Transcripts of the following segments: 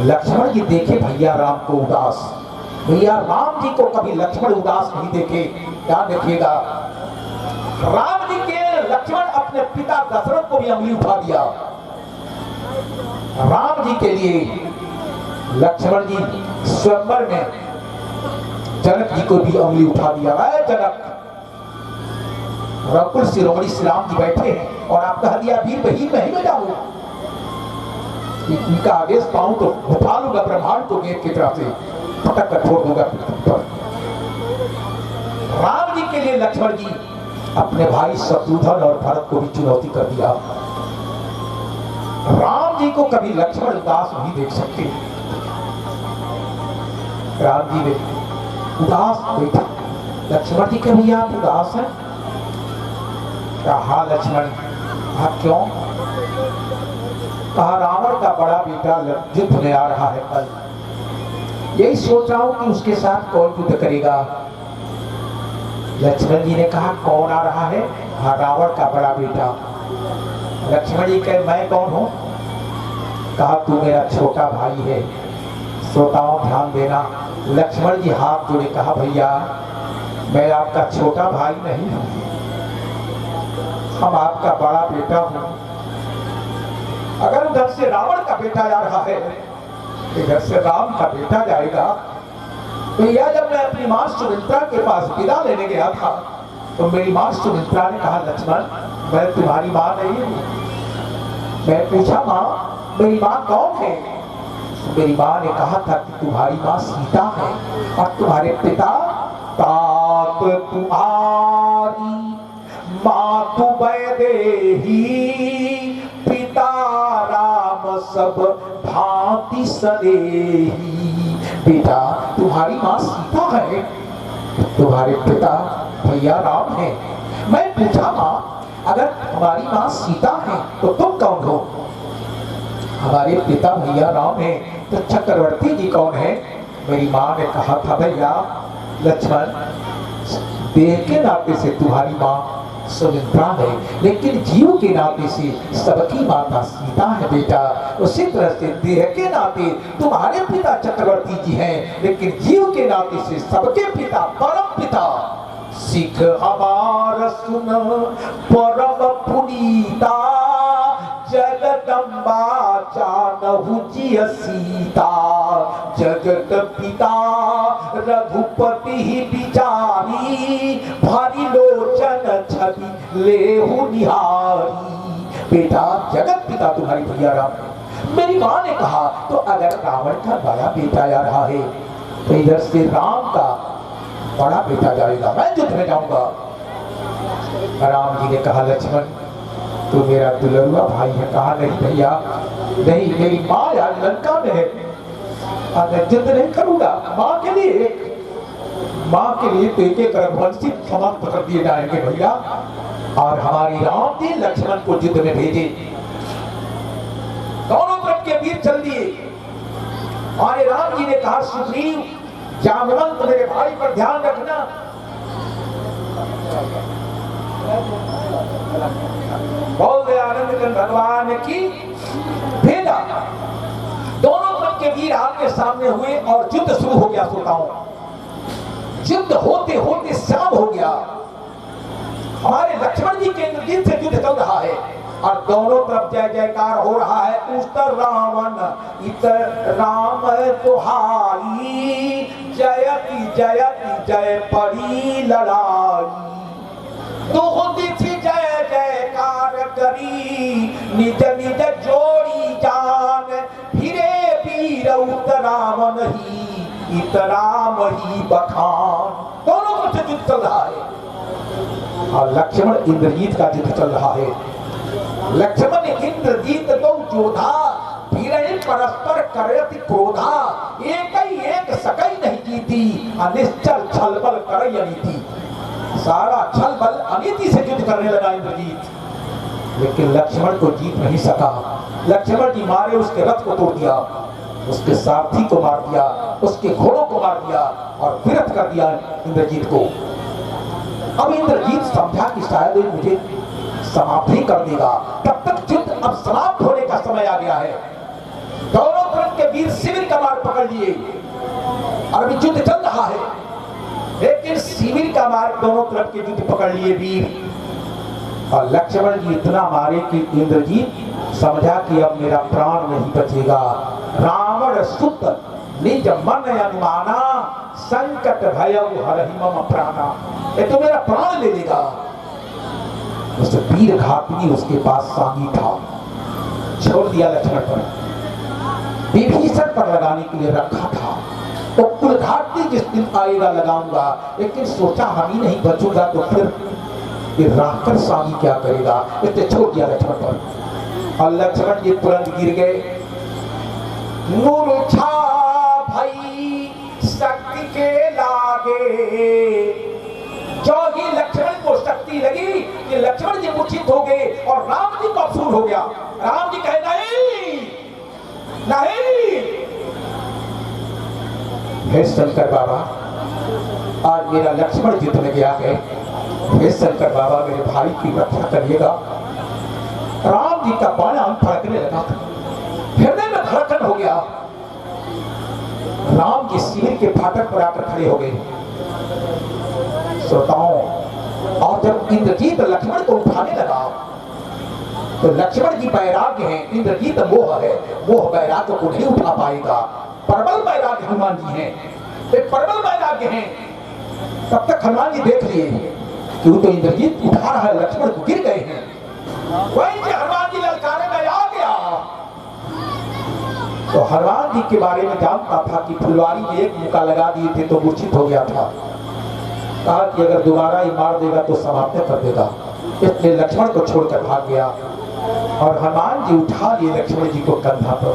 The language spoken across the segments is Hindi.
लक्ष्मण जी देखे भैया राम को उदास, भैया राम जी को कभी लक्ष्मण उदास नहीं देखे। क्या देखिएगा, राम जी के लक्ष्मण अपने पिता दशरथ को भी अंगुली उठा दिया। राम जी के लिए लक्ष्मण जी स्वयंवर में जनक जी को भी अंगुली उठा दिया। अरे जनक, रघुकुल शिरोमणि श्री राम जी बैठे हैं और आप कह दिया वीर बही मैं ही बजाऊं, इनका आदेश पाऊं तो उठा लूंगा ब्रह्मांड को गेट की तरफ से पटक कर छोड़ दूंगा। राम जी के लिए लक्ष्मण जी अपने भाई शत्रुघ्न और भरत को भी चुनौती कर दिया। राम जी को कभी लक्ष्मण उदास नहीं देख सकते। राम जी ने उदास बैठा, लक्ष्मण जी के भैया आप उदास हैं? कहा लक्ष्मण, आप क्यों? कहा रावण का बड़ा बेटा युद्ध में आ रहा है कल, यही सोच रहा हूं कि उसके साथ कौन युद्ध करेगा। लक्ष्मण जी ने कहा कौन आ रहा है? हाँ रावण का बड़ा बेटा। लक्ष्मण जी कहे मैं कौन हूं? कहा तू मेरा छोटा भाई है। श्रोताओं ध्यान देना, लक्ष्मण जी हाथ जोड़े कहा भैया मैं आपका छोटा भाई नहीं हूं, हम आपका बड़ा बेटा हूं। अगर उधर से रावण का बेटा आ रहा है, इधर से राम का बेटा जाएगा। भैया जब मैं अपनी मां सुमित्रा के पास विदा लेने गया था तो मेरी मां सुमित्रा ने कहा लक्ष्मण मैं तुम्हारी मां नहीं हूं। मैं पूछा मां मेरी मां कौन है? मेरी मां ने कहा था कि तुम्हारी मां सीता है और तुम्हारे पिता तात तुम्हारी मां तु वैदेही पिता राम सब भांति सनेही। बेटा तुम्हारी मां सीता है, तुम्हारे पिता भैया राम है। मैं पूछा मां अगर हमारी मां सीता है तो तुम कौन हो? हमारे पिता भैया राम है, तो चक्रवर्ती जी कौन है? मेरी मां ने कहा था भैया लक्ष्मण देह के नाते से तुम्हारी मां सुमित्रा है, लेकिन जीव के नाते से सबकी माता सीता है बेटा। उसी तरह से देह के नाते तुम्हारे पिता चक्रवर्ती जी हैं, लेकिन जीव के नाते से सबके पिता परम पिता सिख हमार सुन परम पुनीता जगदम्बा जानहु जिय सीता। जगत पिता रघुपति बिचारी भारी लोचन छवि लेहु निहारी। बेटा जगत पिता तुम्हारी भैया राम है। मेरी मां ने कहा तो अगर रावण का बड़ा बेटा आ रहा है तो इधर से राम का बड़ा बेटा जाएगा, मैं युद्ध में जाऊंगा। राम जी ने कहा लक्ष्मण तू मेरा दुलरुआ भाई है। कहा नहीं भैया नहीं, मेरी माँ आज लंका में है, मैं युद्ध नहीं करूंगा। माँ के लिए तो एक एक रघुवंशी समाप्त कर दिए जाएंगे भैया। और हमारी राम जी लक्ष्मण को युद्ध में भेजे, दोनों तरफ के वीर चल दिए। हमारे राम जी ने कहा सुग्रीव जामवंत मेरे भाई पर ध्यान रखना। बोल दे आनंद कंद भगवान की। भेजा, दोनों तरफ के वीर आपके सामने हुए और युद्ध शुरू हो गया। श्रोताओं युद्ध होते होते शाम हो गया। हमारे लक्ष्मण जी के इंद्रजीत से युद्ध चल रहा है और दोनों तरफ जय जयकार हो रहा है। उतर रावण इतर राम तुहारी जयति जयति जय पड़ी लड़ाई। दो दिशि जय जयकार करी निज निज जोड़ी जान फिरे वीर उतराम नहीं इतराम ही बखान। दोनों तरफ से युद्ध चल रहा है और लक्ष्मण इंद्रजीत का युद्ध चल रहा है। लक्ष्मण इंद्रजीत दो जोधा वीर परस्पर करयति क्रोधा। एक सकई नहीं जीती अनिश्चल छलबल करय नीति। सारा छल बल अनीति से युद्ध करने लगा इंद्रजीत, लेकिन लक्ष्मण को जीत नहीं सका। लक्ष्मण जी मारे उसके रथ को तोड़ दिया, उसके सारथी को मार दिया, उसके घोड़ों को मार दिया और विरत कर दिया इंद्रजीत को। अब इंद्रजीत समझा कि शायद मुझे समाप्त ही कर देगा। तब तक युद्ध अब समाप्त होने का समय आ गया है। दोनों तरफ के वीर शिविर का मार्ग पकड़ लिए और अभी युद्ध चल रहा है, लेकिन शिविर का मार्ग दोनों तरफ के युद्ध पकड़ लिए वीर। और लक्ष्मण जी इतना मारे कि इंद्रजीत समझा कि अब मेरा प्राण नहीं बचेगा। रावण सुत निज मन अनुमाना, संकट भयउ हरहि मम प्राणा, ये तो मेरा प्राण ले लेगा। उस वीर घातनी उसके पास सागी था, छोड़ दिया लक्ष्मण पर, विभीषण पर लगाने के लिए रखा था। तो कुलघाटी जिस दिन आएगा लगाऊंगा, लेकिन सोचा हम ही नहीं बचूंगा तो फिर ये राहकर सागी क्या करेगा, इसने छोड़ दिया लक्ष्मण पर। और लक्ष्मण जी तुरंत गिर गए। मूर्छा भई शक्ति के लागे, जो ही लक्ष्मण को शक्ति लगी कि लक्ष्मण जी मूर्छित हो गए और राम जी को अफसूल हो गया। राम जी कहे नहीं नहीं, हे शंकर बाबा, आज मेरा लक्ष्मण जितने गया है, हे शंकर बाबा मेरे भाई की रक्षा करिएगा। राम जी का बाणा फड़कने लगा, हृदय में धड़कन हो गया। राम जी शिविर के फाटक पर आकर खड़े हो गए। श्रोताओं, और जब इंद्रजीत लक्ष्मण को उठाने लगा तो लक्ष्मण जी वैराग्य है, इंद्रजीत मोह है, मोह वैराग्य को नहीं उठा पाएगा। प्रबल वैराग्य हनुमान जी हैं, एक प्रबल वैराग्य हैं। तब तक हनुमान जी देख लिए कि वो तो इंद्रजीत उठा रहा है, लक्ष्मण को गिर गए हैं। वहीं से हनुमान जी ललकारे में आ गया। तो हनुमान जी के बारे में जानता था कि फुलवारी में एक मुक्का लगा दिए थे तो मूर्छित हो गया था। कहा कि अगर दोबारा ही मार देगा तो समाप्त कर देगा, इसलिए लक्ष्मण को छोड़कर भाग गया। और हनुमान जी उठा लिए लक्ष्मण जी को कंधा पर।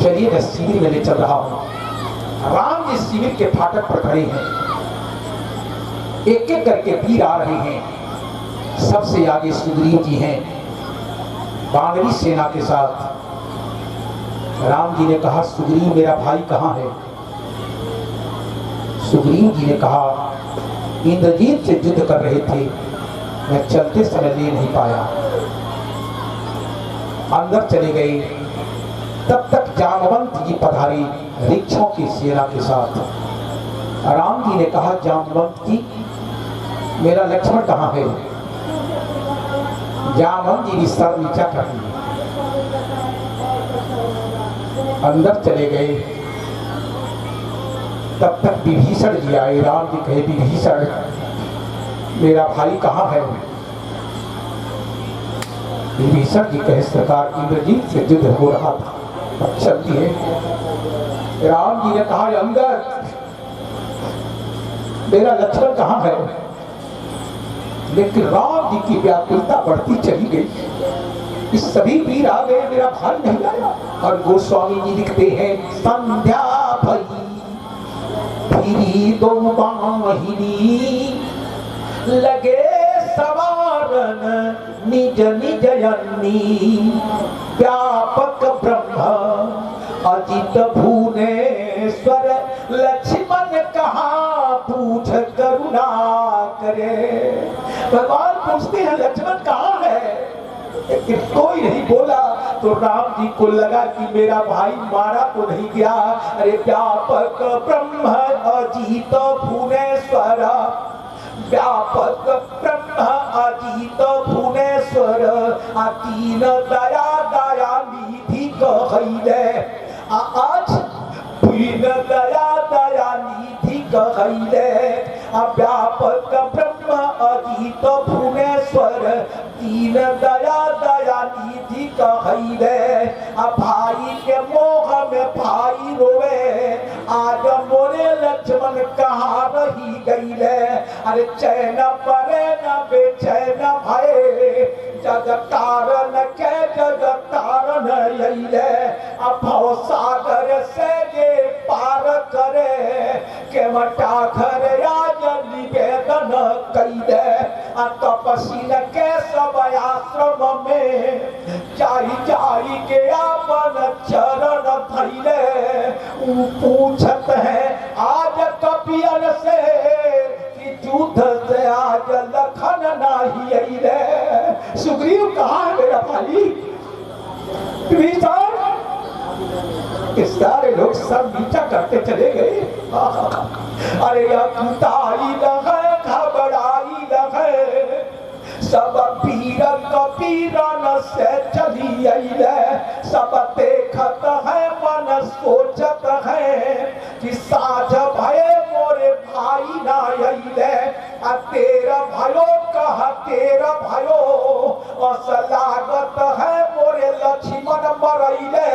चलिए मैं शिविर में ले चल रहा हूं। राम जी शिविर के फाटक पर खड़े हैं, एक एक करके वीर आ रहे हैं। सबसे आगे सुग्रीव जी हैं वानरी सेना के साथ। राम जी ने कहा, सुग्रीव मेरा भाई कहां है? सुग्रीव जी ने कहा, इंद्रजीत से युद्ध कर रहे थे, मैं चलते समय ले नहीं पाया। अंदर चले गए। तब तक जामवंत जी पधारे वृक्षों की सेना के साथ। राम जी ने कहा, जामवंत जी मेरा लक्ष्मण कहाँ है? जामवंत जी भी सर नीचा कर दिए, अंदर चले गए। तब तक विभीषण जी आए। राम जी कहे, विभीषण मेरा भाई कहाँ है? विभीषण जी कहे, सरकार इंद्रजीत से युद्ध हो रहा था, अब चलती है। राम जी ने कहा, अंदर मेरा लक्ष्मण कहाँ है? लेकिन राम जी की व्याकुलता बढ़ती चली गई। इस सभी वीर आ गए, मेरा भाई नहीं आया। और गोस्वामी जी लिखते हैं, संध्या भई फिरी दो बाहिनी, लगे सवारन निज निज अन्नी, व्यापक ब्रह्म अजित भुवनेश्वर, लक्ष्मण कहाँ पूछ करुणा करे। भगवान पूछते हैं लक्ष्मण कहाँ है, लेकिन कोई नहीं बोला। तो राम जी को लगा कि मेरा भाई मारा तो नहीं गया। अरे व्यापक ब्रह्म अजित भुवनेश्वर, व्यापक ब्रह्म अजित भुवनेश्वर, तीन दया दया निधि कहैले। आज तीन दया दया निधि कहैले, व्यापक ब्रह्म अजित भुवनेश्वर, तीन दया दया निधि कहैले। भाई के मोह में भाई रोवे, आज मोरे लक्ष्मण कहाँ रही गईले। अरे चैन परे न बेचैन भये, जग तारन के जग तारन लैले। भव सागर से ये पार करे, के मटा घर आज निवेदन कैले। तपस्वी के सब आश्रम में जाई जाई के अपन चरण धैले। पूछत है आज कपियन से कि युद्ध से आज लखन नहीं अइले। सुग्रीव कहाँ है मेरा भाई? विभीषण सारे लोग सब नीचा करते चले गए। अरे अकुताई लगे घबराई लगे सब पीर कपीरन से चली अइले सब देखत है मन सोचत है कि साझ भये मोरे भाई ना अइले आ तेरा भयो कहा तेरा भयो असलागत है मोरे लक्ष्मण मरइले।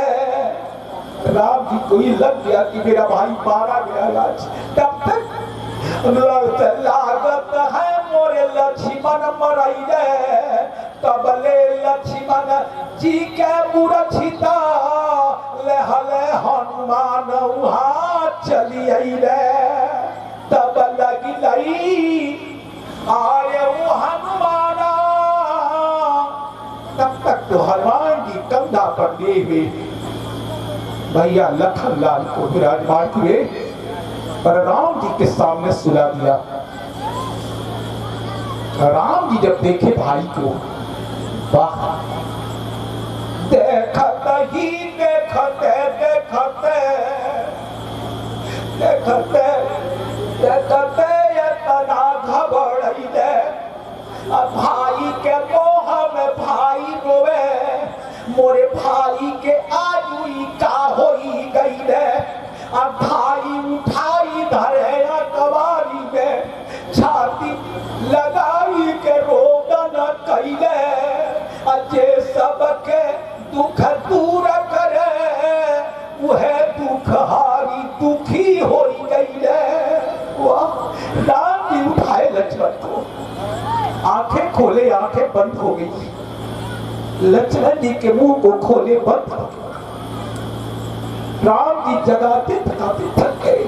राम जी को ही लग गया कि मेरा भाई मारा गया आज। तब तक लागत है मोरे लक्ष्मण मरइले तबले लक्ष्मण जी के मूर्छिता लहले हनुमान वहां चली अइले तब लगिलई आए वो हनुमाना। तब तक तो हनुमान जी कंधा पर लिए हुए भैया लखन लाल को विराजमान हुए पर राम जी के सामने सुला दिया। राम जी जब देखे भाई को, वाह, देखते ही देखते देखते देखते देखते इतना घबराइले भाई के मोह में भाई रोवे मोरे भाई के आजुई का होई गईले भाई उठाई धरे कवारी में छाती लगाई के रोदन कैले अजे सबके दुख दूर करे वह दुख हारी दुखी हो गईले। वाह, राम जी उठाए लक्ष्मण को, आंखें खोले आंखें बंद हो गई। लक्ष्मण जी के मुंह को खोले बंद हो गए। राम जी जगाते थकाते थक गए।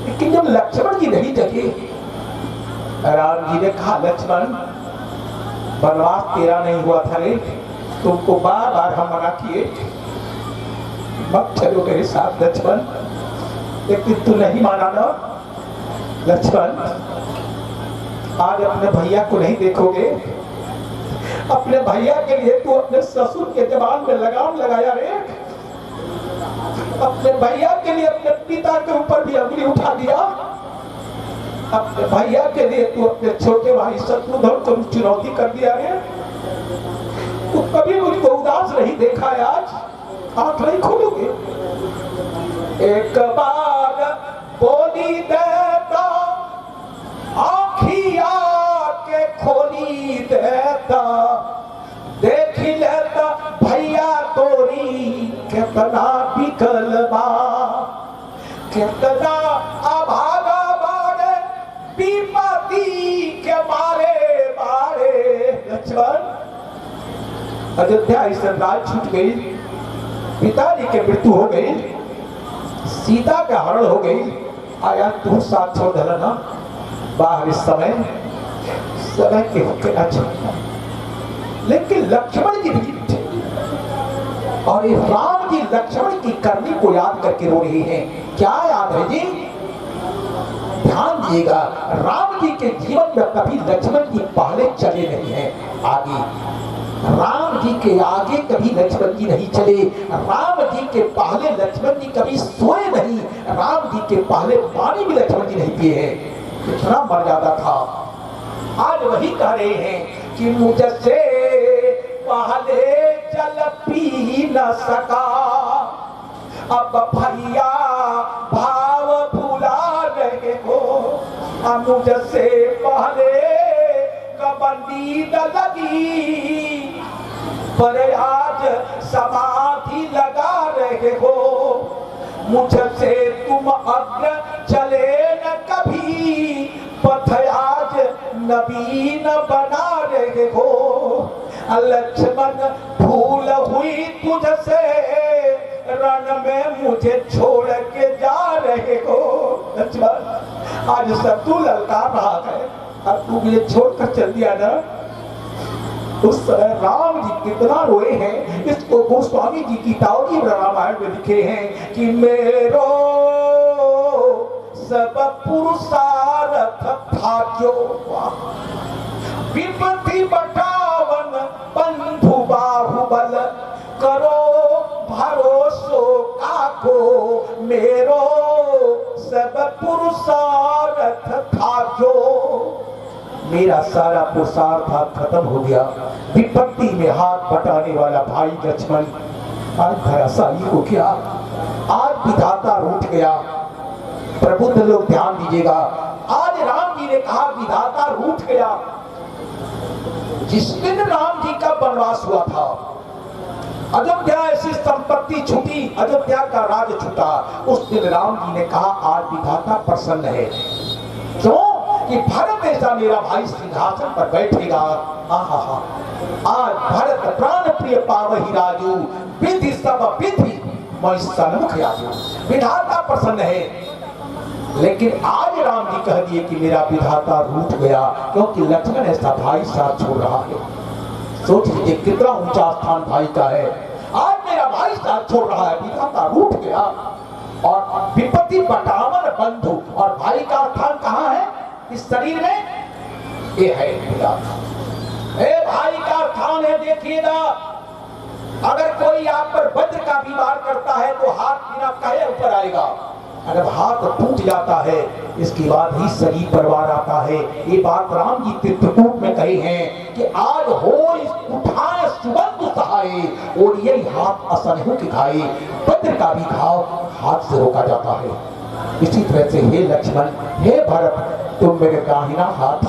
लेकिन जब लक्ष्मण जी नहीं जगे, राम जी ने कहा लक्ष्मण वनवास तेरा नहीं हुआ था रे, तुमको बार बार हम मना किए मत चलो मेरे साथ लक्ष्मण, लेकिन तू नहीं माना ना। लक्ष्मण आज अपने भैया को नहीं देखोगे, अपने भैया के लिए तू अपने ससुर के जबान में लगाम लगाया रे, अपने भैया के लिए अपने पिता के ऊपर भी अंगुली उठा दिया, अपने भैया के लिए तू अपने छोटे भाई शत्रुघ्न को चुनौती कर दिया है। तू कभी मुझको उदास नहीं देखा है, आज आंख नहीं खोलोगे। एक बार बोली देता आँखिया के खोली देता देख लेता भैया तोरी कितना बिकल बा कितना अभागा बारे विपत्ति के मारे मारे। लक्ष्मण अयोध्या राज छूट गई, पिताजी के मृत्यु हो गई, सीता का हरण हो गई, आया तू साथ छोड़ देना ना बाहर इस समय के होके अच्छा। लेकिन लक्ष्मण जी भी थे और ये राम जी लक्ष्मण की करनी को याद करके रो रही हैं। क्या याद है जी? ध्यान दिएगा, राम जी के जीवन में कभी लक्ष्मण जी पहले चले नहीं हैं, आगे राम जी के आगे कभी लक्ष्मण जी नहीं चले, राम जी के पहले लक्ष्मण जी कभी सोए नहीं, राम जी के पहले पानी भी लक्ष्मण जी नहीं पिए हैं। इतना मर्यादा था। आज वही कह रहे हैं कि मुझसे पहले जल पी न सका, अब भैया भाव भुला रहे हो, मुझसे पहले कबंदी लगी पर आज समाधि लगा रहे हो, मुझसे तुम अग्र चले न कभी पथ आज नवीन बना रहे हो। लक्ष्मण भूल हुई तुझसे रण में मुझे छोड़ के जा रहे हो। लक्ष्मण आज शत्रु ललकार रहा है, अब तू मुझे छोड़कर चल दिया ना। उस समय राम जी कितना रोए हैं, इसको गोस्वामी जी की तावली रामायण में लिखे हैं कि मेरो सब पुरुषार्थ था जो विपत्ति बटावन बंधु बाहुबल करो भरोसो का को मेरो सब पुरुषार्थ था जो, मेरा सारा पुरुषार्थ खत्म हो गया। विपत्ति में हाथ बटाने वाला भाई लक्ष्मण आज धराशायी हो गया, आज विधाता रूठ गया। प्रबुद्ध लोग ध्यान दीजिएगा, आज राम जी ने कहा विधाता रूठ गया। जिस दिन राम जी का वनवास हुआ था, अयोध्या ऐसी संपत्ति छूटी, अयोध्या का राज छूटा, उस दिन राम जी ने कहा आज विधाता प्रसन्न है। क्यों? कि भरत ऐसा मेरा भाई सिंहासन पर बैठेगा। आहा, आज भरत प्राण प्रिय पावही राजू, विधि सब विधि मैं सन्मुख आजू, विधाता प्रसन्न है। लेकिन आज राम जी कह दिए कि मेरा विधाता रूठ गया, क्योंकि लक्ष्मण ऐसा भाई साथ छोड़ रहा है। सोच लीजिए कितना ऊंचा स्थान भाई का है। आज मेरा भाई साथ छोड़ रहा है, विधाता रूठ गया। और विपत्ति बटावन बंधु, और भाई का स्थान कहाँ है इस शरीर में? ये है विधाता। ए भाई का स्थान है, देखिएगा। अगर कोई आप पर वज्र का भी वार करता है तो हाथ बिना कहे ऊपर आएगा। अगर हाथ टूट जाता है इसके बाद ही शरीर पर वार आता है। ये बात राम जी चित्रकूट में कही है कि आज हो उठाए सुबंध सहाय, और यही हाथ असनहु की खाए। वज्र का भी घाव हाथ से रोका जाता है। इसी तरह से हे लक्ष्मण, हे भरत, तुम मेरे दाहिना हाथ,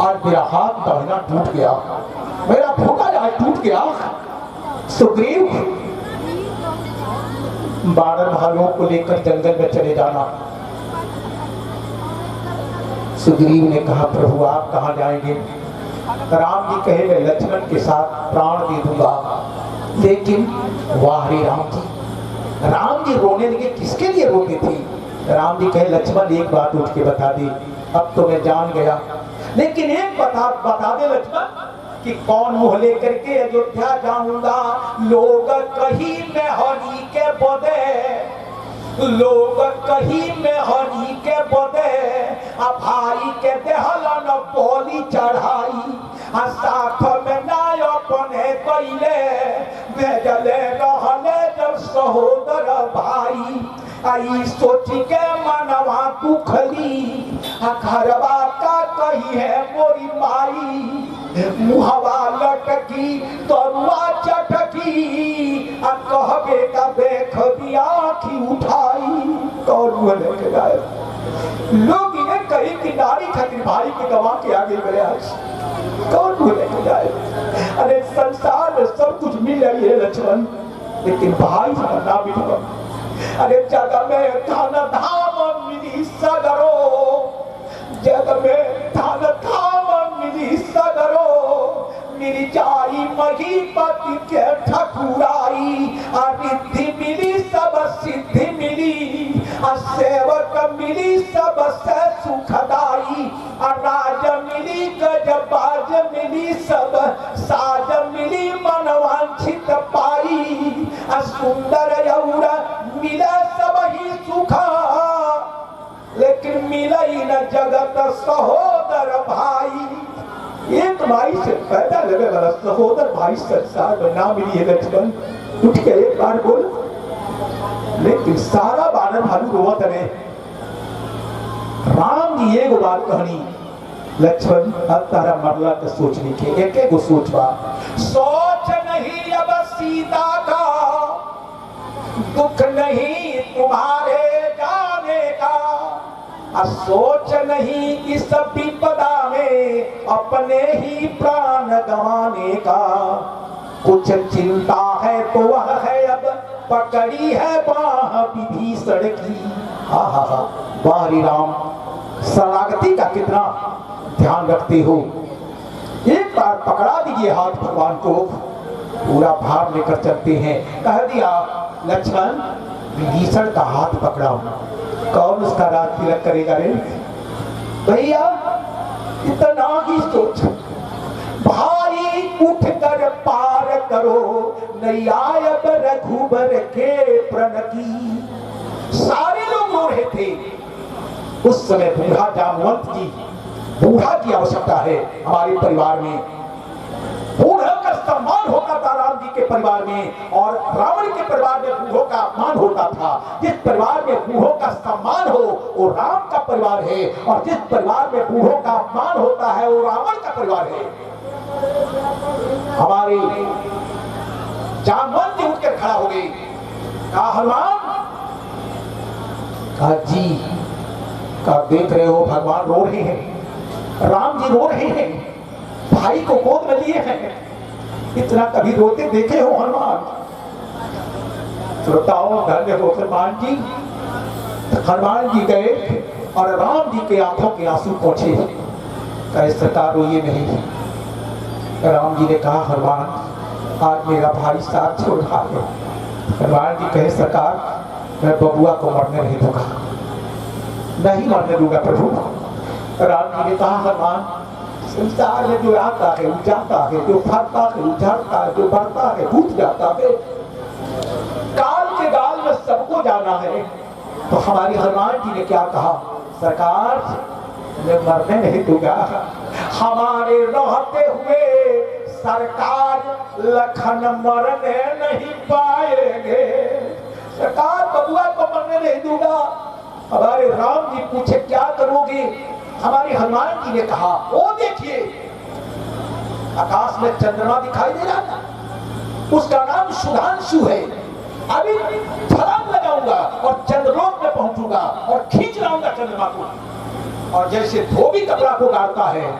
आज मेरा हाथ दाहिना टूट गया, मेरा फूटा जाए टूट गया। सुग्रीव, बानर भाइयों को लेकर जंगल में चले जाना। सुग्रीव ने कहा प्रभु आप कहां जाएंगे? राम जी कहे मैं लक्ष्मण के साथ प्राण दे दूंगा। लेकिन वाह रे राम जी रोने लगे। किसके लिए रोते थे? राम जी कहे लक्ष्मण एक बात उठ के बता दे, अब तो मैं जान गया, लेकिन एक बता दे लक्ष्मण कि कौन मुँह लेकर के अयोध्या जाऊंगा। लोग कहीं में हरि के बोदे, लोग कहीं में हरि के बोदे, भाई के देहलन बोली चढ़ाई, साथ में नाय अपने कैले भेजले रहले जब सहोदर भाई। आई सोच के मनवा दुखली, घरवा का कही है मोरी माई। मुहवा लटकी तरुआ चटकी, कहबे का देख दिया आँखी उठाई। कौन लेके जाए? लोग इन्हें कहीं कि नारी खातिर भाई के गवा के आगे गए। आज कौन लेके जाए? अरे संसार में सब कुछ मिल रही है लक्ष्मण, लेकिन भाई ना मिलेगा। अरे जग में धन धाम मिली सगरो, जग में धन धाम मिली सगरो, मिली जाई महीपति के ठकुराई। रिद्धि मिली सब सिद्धि मिली, सेवक मिली सब से सुखदाई। राज मिली गजबाज मिली सब साज मिली मनवांछित पाई। सुंदर यौरा मिला सब ही सुखा, लेकिन मिला ही न जगत सहोदर भाई। एक भाई से पैदा लगे वाला सहोदर भाई संसार में ना मिली है लक्ष्मण। उठ के एक बार बोल, लेकिन सारा बानर भालू रोवत रहे। राम जी एक बात कहनी, लक्ष्मण अब तारा मरला के सोचने के एक एक सोचवा। सोच नहीं अब सीता का, दुख नहीं तुम्हारे जाने का। सोच नहीं इस विपदा में अपने ही प्राण गंवाने का। कुछ चिंता है तो वह है अब पकड़ी है बाह विभीषण की। हा बारी राम, शरणागति का कितना ध्यान रखते हो। एक बार पकड़ा दीजिए हाथ भगवान को, पूरा भार लेकर चलते हैं। कह दिया लक्ष्मण विभीषण का हाथ पकड़ा, कौन उसका राज तिलक करेगा रे भैया? इतना ही सोच। भाई उठ कर पार करो नैयाब रघुबर के प्रण की। सारे लोग रो रहे थे। उस समय बूढ़ा जामवंत की, बूढ़ा की आवश्यकता है हमारे परिवार में। बूढ़ा का सम्मान होता था राम जी के परिवार में और रावण के परिवार में बूढ़ों का अपमान होता था। जिस परिवार में बूढ़ों का सम्मान हो वो राम का परिवार है, और जिस परिवार में बूढ़ों का अपमान होता है वो रावण का परिवार है। हमारे जामवंत उठकर खड़ा हो गई, कहा हनुमान, कहा जी, कहा देख रहे हो भगवान रो रहे हैं, राम जी रो रहे हैं, भाई को गोद में लिए हैं, इतना कभी रोते देखे हो हनुमान? श्रोताओं धन्य हो हनुमान जी। हनुमान जी गए और राम जी के आंखों के आंसू पहुंचे, कहे सरकार रोइए नहीं। राम जी ने कहा हनुमान आज मेरा भाई साथ छोड़ रहा है। हनुमान जी कहे सरकार मैं बबुआ को मरने नहीं दूंगा, नहीं मरने दूंगा प्रभु। राम जी ने कहा हनुमान संसार में जो आता है जाता है, जो फरता है उजाड़ता है, जो बढ़ता है टूट जाता है, काल के गाल में सबको जाना है। तो हमारी हनुमान जी ने क्या कहा, सरकार मैं मरने नहीं दूंगा, हमारे रहते हुए सरकार लखन मरने नहीं पाएंगे, सरकार बबुआ को मरने नहीं दूंगा। हमारे राम जी पूछे क्या करोगे? हमारी हनुमान जी ने कहा वो देखिए आकाश में चंद्रमा दिखाई दे रहा था, उसका नाम सुधांशु है, अभी छलांग लगाऊंगा और चंद्रलोक में पहुंचूंगा और खींच लाऊंगा चंद्रमा को, और जैसे धोबी कपड़ा को गाड़ता है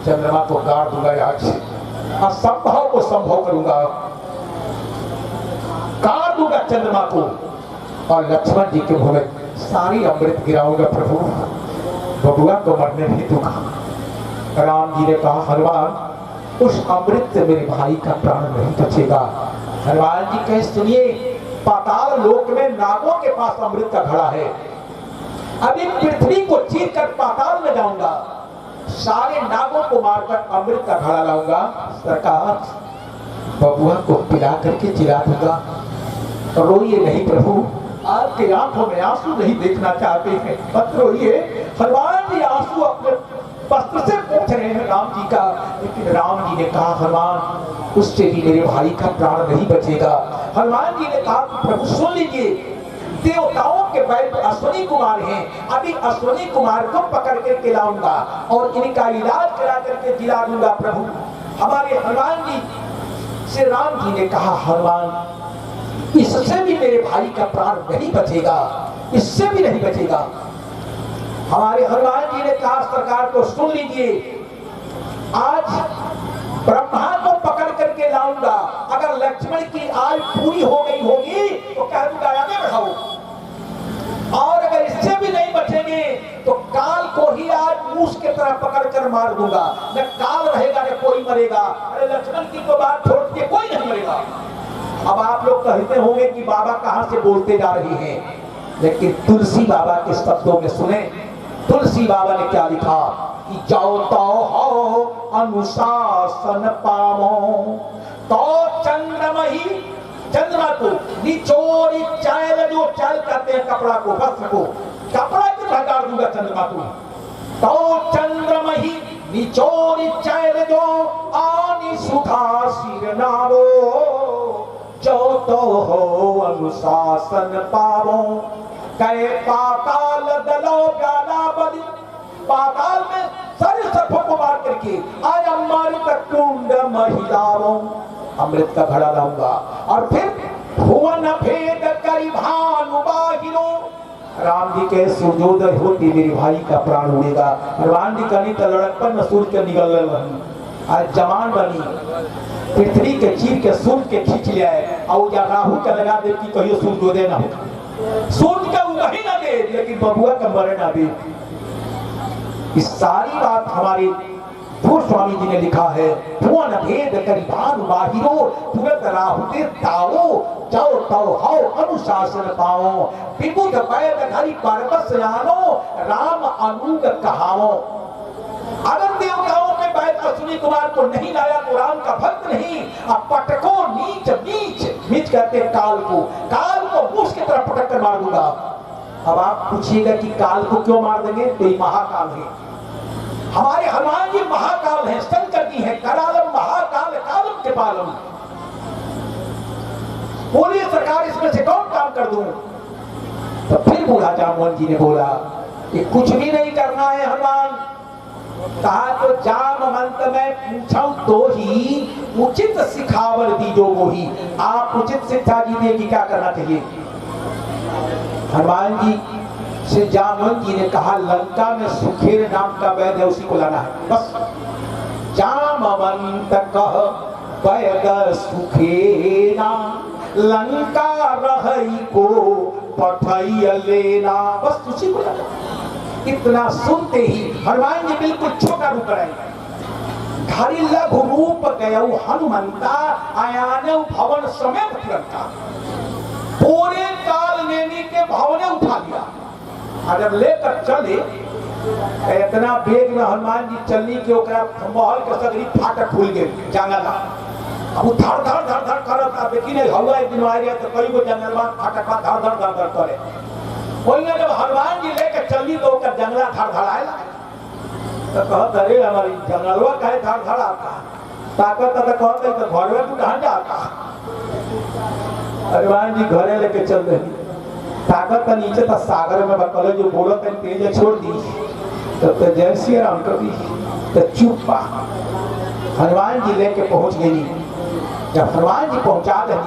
चंद्रमा को गाड़ दूंगा आज, असंभव को संभव करूंगा, गाड़ दूंगा चंद्रमा को, और लक्ष्मण जी के मुंह में सारी अमृत गिराऊंगा प्रभु, बबुआ को मरने नहीं दूंगा। राम जी ने कहा हनुमान उस अमृत से मेरे भाई का प्राण नहीं बचेगा। हनुमान जी कहे सुनिए पाताल लोक में नागों के पास अमृत का घड़ा है, अभी पृथ्वी को चीर कर पाताल में जाऊंगा, सारे नागों को मारकर अमृत का घड़ा लाऊंगा, सरकार बबुआ को पिला करके जिला दूंगा। रोइए नहीं प्रभु, आपके आंखों में आंसू नहीं देखना चाहते हैं, मत रोइए। हनुमान जी आंसू अपने वस्त्र से पोंछ रहे हैं राम जी का, लेकिन राम जी ने कहा हनुमान उससे भी मेरे भाई का प्राण नहीं बचेगा। हनुमान जी ने कहा प्रभु सुन लीजिए, देवताओं के वैद्य अश्विनी कुमार हैं, अभी अश्विनी कुमार को पकड़ करके लाऊंगा और इनका इलाज करा करके जिला दूंगा प्रभु। हमारे हनुमान जी से राम जी ने कहा हनुमान इससे भी मेरे भाई का प्राण नहीं बचेगा, इससे भी नहीं बचेगा। हमारे हनुमान जी ने कहा सरकार को सुन लीजिए, आज ब्रह्मा को पकड़ करके लाऊंगा, अगर लक्ष्मण की आयु पूरी हो गई होगी तो कह दूंगा आगे बढ़ाओ, और अगर इससे भी नहीं बचेंगे तो काल को ही आज मूस के तरह पकड़ कर मार दूंगा, न काल रहेगा न कोई मरेगा। अरे लक्ष्मण की तो बात छोड़ के कोई नहीं मरेगा। अब आप लोग कहते होंगे कि बाबा कहां से बोलते जा रहे हैं, लेकिन तुलसी बाबा के शब्दों में सुने, तुलसी बाबा ने क्या लिखा कि जाओ तो हो अनुशासन पावो, तो चंद्रमही चंद्रमा को निचोरी चायल, जो चायल कहते हैं कपड़ा को, वस्त्र को, कपड़ा की तरह गाड़ दूंगा चंद्रमा को, तो चंद्रमही निचोरी चायल जो आनी सुधा सिर नावो, जो तो हो अनुशासन पावो, कहे पाताल दलो प्याला बलि, पाताल में सारे सर्पों को मार करके आज अमृत कुंड महिलाओं अमृत का घड़ा लाऊंगा, और फिर भुवन भेद करी भानु बाहिरो, राम जी के सूर्योदय होती मेरे भाई का प्राण उड़ेगा। हनुमान जी कहीं तो लड़कपन में सूर्य के निकल रही, आज जवान बनी पृथ्वी के चीर के सूर्य के खींच लिया है, और या राहु का लगा दे कि कहियो सूर्योदय ना हो, सूर्य का उगही ना दे लेकिन बबुआ का मरे ना दे। इस सारी बात हमारे भूर स्वामी जी ने लिखा है, भुवन भेद करी भानु बाहिरो, तुरंत राहुते ताओ, जाओ तो हो अनुशासन पाओ, विबुध पैद धरि पर्वत यानो, राम अनुग कहाओ। अगर देवताओं के वैद्य अश्विनी कुमार को नहीं लाया तो राम का भक्त नहीं। अब पटको नीच नीच, नीच कहते हैं काल को मूस की तरह पटक कर मार दूंगा। अब आप पूछिएगा कि काल को क्यों मार देंगे, तो ये महाकाल है। हमारे हनुमान जी महाकाल है, शंकर जी है, करालम महाकाल कालम के पालम। बोलिए सरकार इसमें से कौन काम कर दूं? तो फिर बूढ़ा जामवंत जी ने बोला कि कुछ भी नहीं करना है हनुमान। कहा तो जामवंत में पूछूं तो ही उचित सिखावर दीजो वो ही। आप उचित शिक्षा दीजिए कि क्या करना चाहिए। हनुमान जी से जामवंत जी ने कहा लंका में सुखेर नाम का वैद्य है, उसी को लाना है बस। जामवंत कह वैद्य सुखेना लंका रही को पठैया लेना, बस उसी को लाना। इतना सुनते ही हनुमान जी बिल्कुल छोटा रूप रहे। घरी लघु रूप गयऊ हनुमंता आयाने भवन समेत तुरंता। पूरे काल नेमी के भवन उठा लिया और जब लेकर चले इतना बेग में हनुमान जी चलनी के ओकरा महल के सगरी फाटक खुल गए जंगला। अब वो धड़ धड़ धड़ धड़ करता, लेकिन हवा एक दिन आ गया तो कई को जंगलवा फाटक धड़ धड़ धड़ धड़ करे। वही जब हनुमान जी लेकर चली तो ओकर जंगला धड़ धड़ आएला तो कहत अरे हमारी जंगलवा काहे धड़ धड़ आता ताकत तो कहत है तो घर में तू कहां जाता। हनुमान जी घरे लेके चल रही ताकत तो नीचे तो सागर में बकल जो बोलत है तेज छोड़ दी तब तो जय श्री राम कर दी तो चुप पा। हनुमान जी लेके पहुंच गई। जब हनुमान जी पहुंचा गई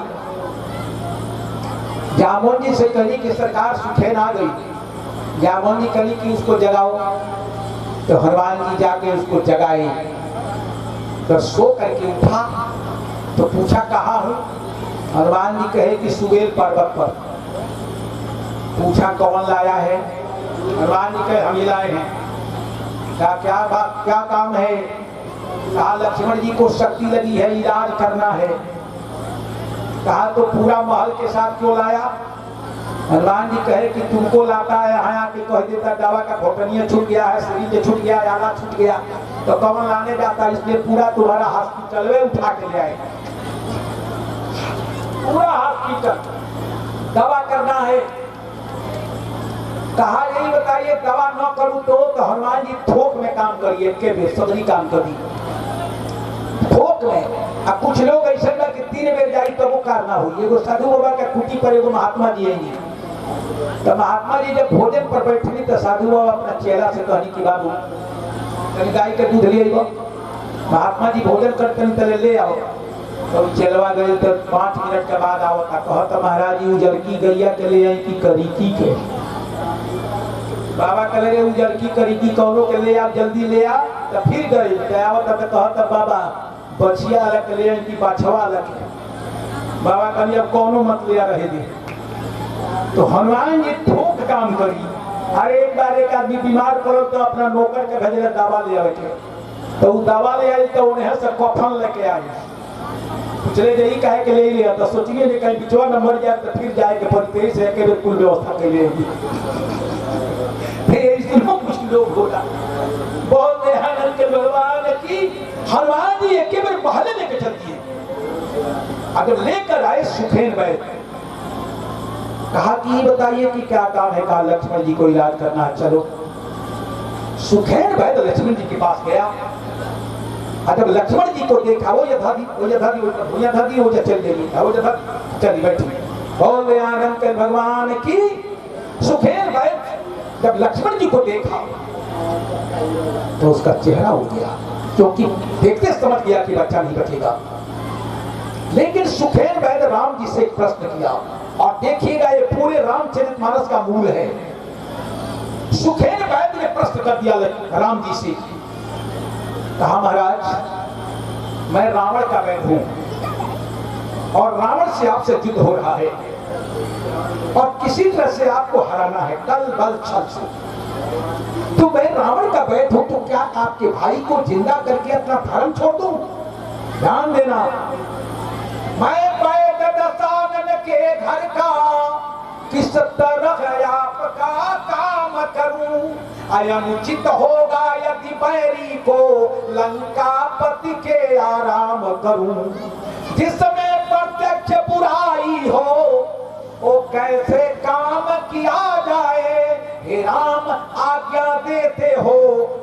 जामवंत जी से कही कि सरकार सुखेन आ गई। जामवंत जी कही कि उसको जगाओ तो हनुमान जी जाके उसको जगाए। तो सो करके उठा तो पूछा कहाँ हूँ। हनुमान जी कहे कि सुबेल पर्वत पर। पूछा कौन लाया है। हनुमान जी कहे हम ही लाए हैं। कहा क्या बात क्या काम है। कहा लक्ष्मण जी को शक्ति लगी है इलाज करना है। कहा तो पूरा महल के साथ क्यों लाया। हनुमान जी कहे कि तुमको लाता है यहाँ आके कह देता दवा का घोटनिया छूट गया है शरीर से छूट गया आला छूट गया तो कौन लाने जाता। इसलिए पूरा तुम्हारा हॉस्पिटल में उठा के ले आए। पूरा हॉस्पिटल दवा करना है। कहा यही बताइए दवा न करूं तो हनुमान जी थोक में काम करिए के बेर सबरी काम करिए थोक में। अब कुछ लोग ऐसे ना कि 3 बेर जाई तो वो कार ना हुई। एगो साधु बाबा के कुटी पर एगो महात्मा जी आई तो महात्मा जी जब भोजन पर बैठी तो साधु बाबा अपना चेला से कहनी कि बाबू कहीं गाय के दूध ले आइबो। महात्मा जी भोजन करते तले ले आओ तो चलवा गए तो 5 मिनट के बाद आओ कहता महाराज जी उजरकी गैया के ले आई कि करीकी के। बाबा कह रहे उजरकी करीकी कौनों के ले आ जल्दी ले आ तो फिर गए आवत तो कहता बाबा बछिया अलग ले आई कि बाछवा अलग। बाबा कहनी अब कौनों मत ले रहे दी। तो हनुमान जी थोक काम करी। अरे एक बार एक आदमी बीमार पड़ो तो अपना नौकर के भेजे दवा ले आवे तो वो दवा ले आई तो उन्हें से कफन लेके आई। चले यही कहे के ले लिया तो सोचिए कि कहीं बिचवा नंबर जाए तो फिर जाए के पड़ते से के कुल व्यवस्था के लिए फिर इसमें कुछ लोग होता बोलते हैं के भगवान की हनुमान जी एक बार पहले लेके चलती है। अगर लेकर आए सुखेन वैद्य कहा कि बताइए कि क्या काम है। कहा लक्ष्मण जी को इलाज करना है चलो। सुखेन वैद्य लक्ष्मण जी के पास गया। जब लक्ष्मण जी को देखा वो यथादी वो चल देगी वो चली बैठी बोले आनंद के भगवान की। सुखेन वैद्य जब लक्ष्मण जी को देखा तो उसका चेहरा हो गया क्योंकि देखते समझ गया कि बच्चा नहीं बचेगा। लेकिन सुखेन वैद्य राम जी से एक प्रश्न किया और देखिएगा ये पूरे रामचरितमानस का मूल है। सुखेन वैद्य ने प्रश्न कर दिया राम जी से। कहा महाराज मैं रावण का वैद्य हूं और रावण से आपसे युद्ध हो रहा है और किसी तरह से आपको हराना है कल बल छल से। तो मैं रावण का वैद्य हूं तो क्या आपके भाई को जिंदा करके अपना धर्म छोड़ दूं। ध्यान देना मैं वैद्य दशानन के घर का किस तरह आपका काम करूं। अनुचित होगा यदि बैरी को लंकापति के आराम करूं। जिसमें प्रत्यक्ष बुराई हो वो कैसे काम किया जाए। हे राम आज्ञा देते हो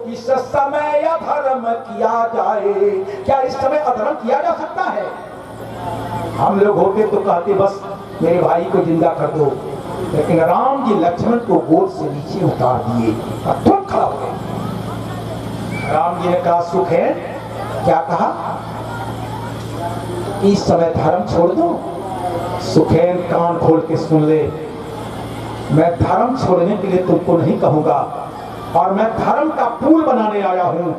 इस समय अधर्म किया जाए। क्या इस समय अधर्म किया जा सकता है। हम लोग होते तो कहते बस मेरे भाई को जिंदा कर दो। लेकिन राम जी लक्ष्मण को गोद से नीचे उतार दिए और तुरंत खड़ा हो गए। राम जी ने कहा सुखेन, क्या कहा? इस समय धर्म छोड़ दो। सुखेन कान खोल के सुन ले, मैं धर्म छोड़ने के लिए तुमको नहीं कहूंगा, और मैं धर्म का पुल बनाने आया हूं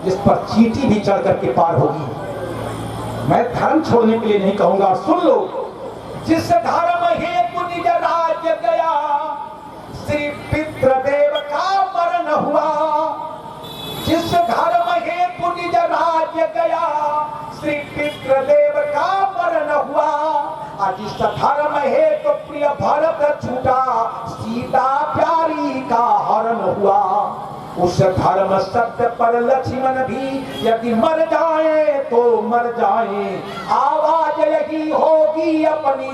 जिस पर चींटी भी चढ़ करके पार होगी। मैं धर्म छोड़ने के लिए नहीं कहूंगा। सुन लो, जिस धर्म हेतु निज राज्य गया, श्री पितृदेव का मरण हुआ। जिस धर्म हेतु निज राज्य गया, श्री पितृदेव का मरण हुआ। जिस धर्म हेतु प्रिय भरत छूटा, सीता प्यारी का हरण हुआ। उस धर्म सत्य पर लक्ष्मण भी यदि मर जाए तो मर जाए, आवाज यही होगी अपनी,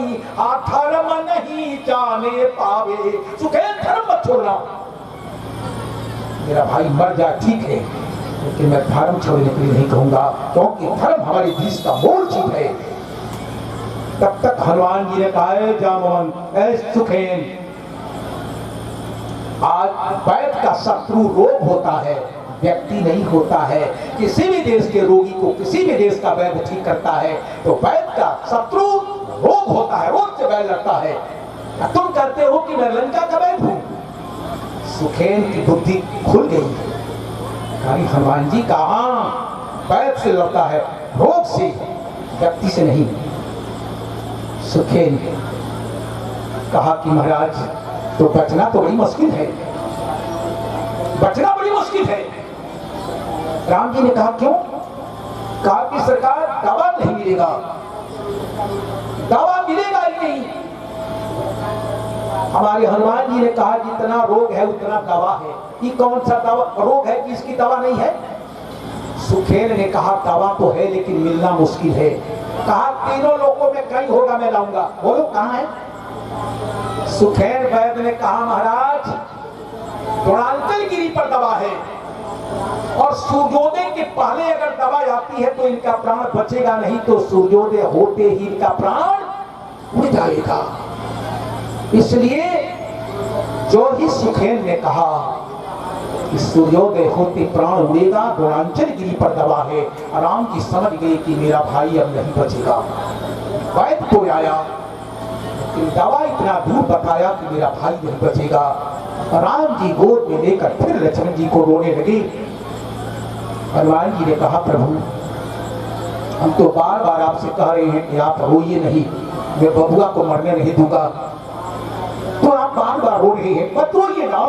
धर्म नहीं जाने पावे। सुखेन, धर्म मत छोड़ना। मेरा भाई मर जाए ठीक है, लेकिन मैं धर्म छोड़ने के लिए नहीं कहूंगा, क्योंकि धर्म हमारे देश का मूल चीज है। तब तक हनुमान जी ने कहा, जामवन, ऐ सुखेन, आज वैद का शत्रु रोग होता है, व्यक्ति नहीं होता है। किसी भी देश के रोगी को किसी भी देश का वैद ठीक करता है, तो वैद का शत्रु रोग होता है, रोग से वैद लगता है। तुम कहते हो कि मैं लंका का वैद हूं। सुखेन की बुद्धि खुल गई। कहीं हनुमान जी कहा वैद से लड़ता है, रोग से, व्यक्ति से नहीं। सुखेन कहा कि महाराज, तो बचना तो बड़ी मुश्किल है, बचना बड़ी मुश्किल है। राम जी ने कहा क्यों? कहा कि सरकार, दवा नहीं मिलेगा, दवा मिलेगा ही नहीं। हमारे हनुमान जी ने कहा जितना रोग है उतना दवा है। ये कौन सा दवा रोग है कि इसकी दवा नहीं है? सुखेन ने कहा दवा तो है लेकिन मिलना मुश्किल है। कहा तीनों लोगों में कहीं होगा, मैं लाऊंगा। बोलो कहां है? सुखेन वैद्य ने कहा महाराज, द्रोणांचलगिरी पर दवा है, और सूर्योदय के पहले अगर दवा आती है तो इनका प्राण बचेगा, नहीं तो सूर्योदय होते ही इनका प्राण उड़ जाएगा। इसलिए जो ही सुखेन ने कहा कि सूर्योदय होते प्राण उड़ेगा, द्रोणांचलगिरी पर दवा है, राम जी समझ गए कि मेरा भाई अब नहीं बचेगा। वैद्य तो आया, दवा इतना दूर बताया कि मेरा भाई नहीं बचेगा। राम जी गोद में लेकर फिर लक्ष्मण जी को रोने लगे। हनुमान जी ने कहा प्रभु, हम तो बार बार आपसे कह रहे हैं कि आप रोइए नहीं, मैं बबुआ को मरने नहीं दूंगा, तो आप बार बार रो रहे हैं। मत रोइए ना,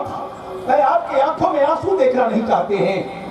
मैं आपके आंखों में आंसू देखना नहीं चाहते हैं।